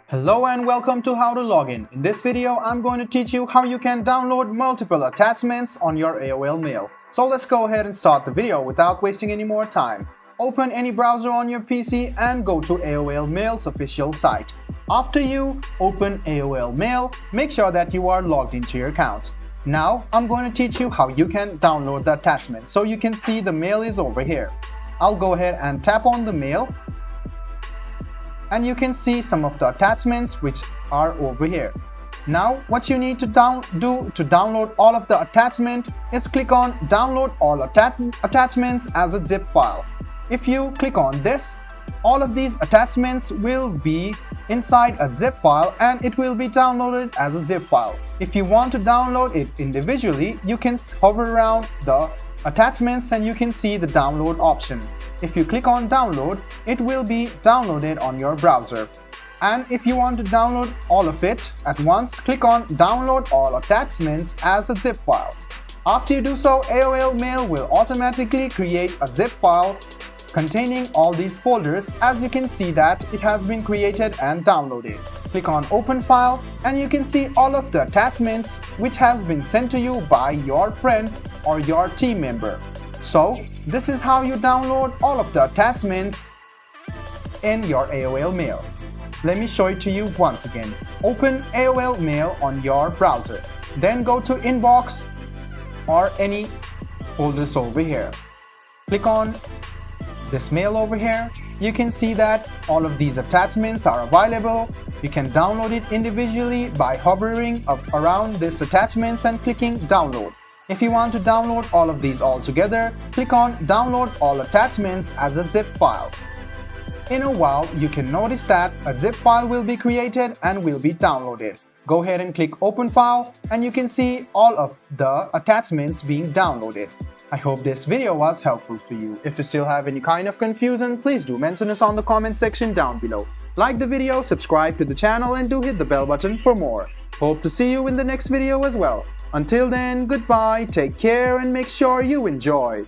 Hello and welcome to How to Login. In this video, I'm going to teach you how you can download multiple attachments on your AOL mail. So let's go ahead and start the video without wasting any more time. Open any browser on your PC and go to AOL Mail's official site. After you open AOL Mail, make sure that you are logged into your account. Now, I'm going to teach you how you can download the attachment. So you can see the mail is over here. I'll go ahead and tap on the mail. And you can see some of the attachments which are over here. Now what you need to do to download all of the attachment is click on download all attachments as a zip file. If you click on this, all of these attachments will be inside a zip file and it will be downloaded as a zip file. If you want to download it individually, you can hover around the attachments and you can see the download option. If you click on download, it will be downloaded on your browser. And if you want to download all of it at once, click on download all attachments as a zip file. After you do so, AOL Mail will automatically create a zip file containing all these folders. As you can see that it has been created and downloaded. Click on open file and you can see all of the attachments which has been sent to you by your friend or your team member. So this is how you download all of the attachments in your AOL Mail. Let me show it to you once again. Open AOL Mail on your browser. Then go to inbox or any folders over here. Click on this mail over here. You can see that all of these attachments are available. You can download it individually by hovering around these attachments and clicking download. If you want to download all of these all together, click on download all attachments as a zip file. In a while, you can notice that a zip file will be created and will be downloaded. Go ahead and click open file and you can see all of the attachments being downloaded. I hope this video was helpful for you. If you still have any kind of confusion, please do mention us on the comment section down below. Like the video, subscribe to the channel and do hit the bell button for more. Hope to see you in the next video as well. Until then, goodbye, take care and make sure you enjoy.